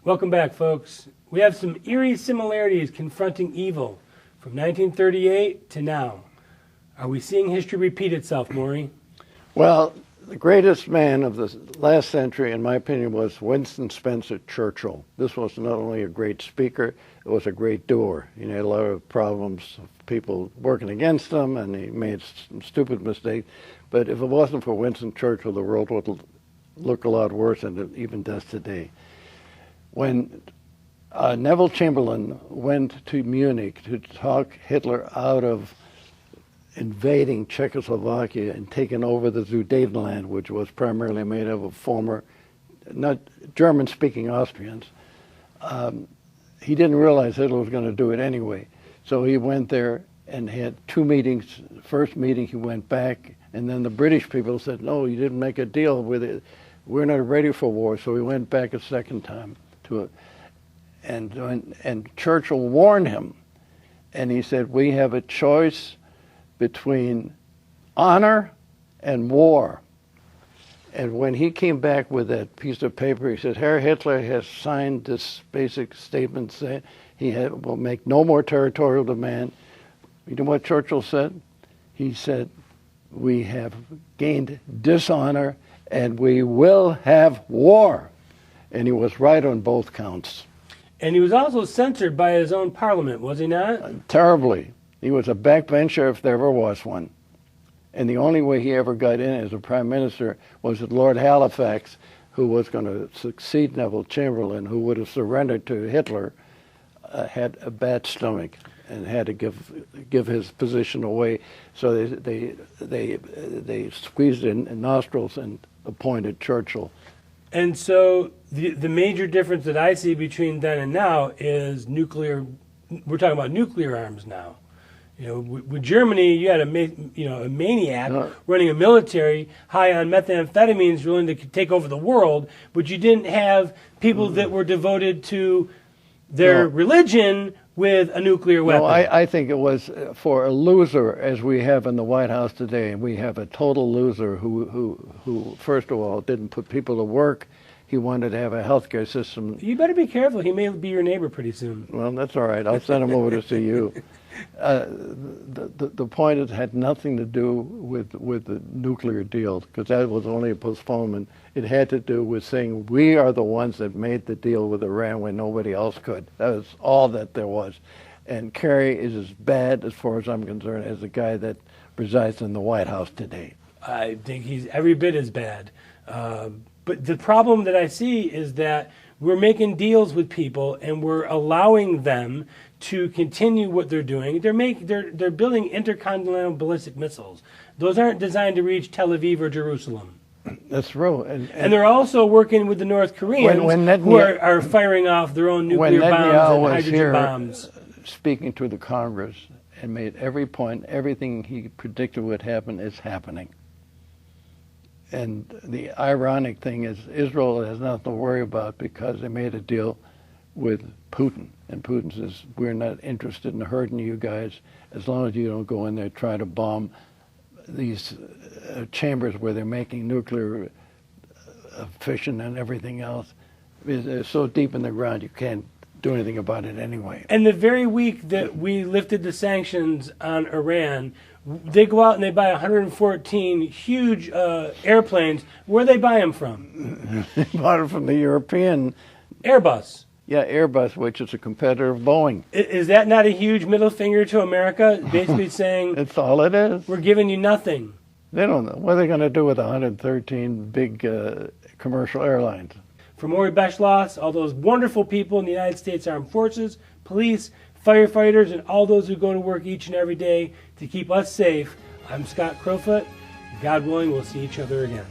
Welcome back, folks. We have some eerie similarities confronting evil from 1938 to now. Are we seeing history repeat itself, Maury? Well, the greatest man of the last century, in my opinion, was Winston Spencer Churchill. This was not only a great speaker, it was a great doer. He had a lot of problems of people working against him, and he made some stupid mistakes. But if it wasn't for Winston Churchill, the world would look a lot worse than it even does today. When Neville Chamberlain went to Munich to talk Hitler out of invading Czechoslovakia and taking over the Sudetenland, which was primarily made up of former, not German-speaking Austrians, he didn't realize Hitler was going to do it anyway. So he went there and had two meetings. First meeting, he went back, and then the British people said, no, you didn't make a deal with it. We're not ready for war. So he went back a second time to it. And Churchill warned him, and he said, we have a choice between honor and war. And when he came back with that piece of paper, he said, Herr Hitler has signed this basic statement saying he will make no more territorial demand. You know what Churchill said? He said, we have gained dishonor and we will have war. And he was right on both counts. And he was also censored by his own parliament, was he not? Terribly. He was a backbencher if there ever was one. And the only way he ever got in as a prime minister was that Lord Halifax, who was going to succeed Neville Chamberlain, who would have surrendered to Hitler, had a bad stomach and had to give his position away. So they squeezed in nostrils and appointed Churchill. And so the major difference that I see between then and now is nuclear. We're talking about nuclear arms now. You know, with Germany, you had a maniac running a military high on methamphetamines, willing to take over the world, but you didn't have people that were devoted to their religion with a nuclear weapon. No, I think it was for a loser, as we have in the White House today. We have a total loser who first of all, didn't put people to work. He wanted to have a healthcare system. You better be careful. He may be your neighbor pretty soon. Well, that's all right. I'll send him over to see you. The point is, had nothing to do with the nuclear deal, because that was only a postponement. It had to do with saying we are the ones that made the deal with Iran when nobody else could. That was all that there was. And Kerry is as bad, as far as I'm concerned, as the guy that resides in the White House today. I think he's every bit as bad. But the problem that I see is that we're making deals with people and we're allowing them to continue what they're doing. They're building intercontinental ballistic missiles. Those aren't designed to reach Tel Aviv or Jerusalem. That's true. And they're also working with the North Koreans who are firing off their own nuclear bombs and hydrogen bombs. Speaking to the Congress and made every point, everything he predicted would happen is happening. And the ironic thing is Israel has nothing to worry about because they made a deal with Putin. And Putin says, we're not interested in hurting you guys as long as you don't go in there and try to bomb these chambers where they're making nuclear fission and everything else. They're so deep in the ground you can't do anything about it anyway. And the very week that we lifted the sanctions on Iran, they go out and they buy 114 huge airplanes. Where do they buy them from? They bought it from the European Airbus. Yeah, Airbus, which is a competitor of Boeing. Is that not a huge middle finger to America? Basically saying, that's all it is. We're giving you nothing. They don't know. What are they going to do with 113 big commercial airlines? For Maury Beschloss, all those wonderful people in the United States Armed Forces, police, firefighters, and all those who go to work each and every day to keep us safe, I'm Scott Crowfoot. God willing, we'll see each other again.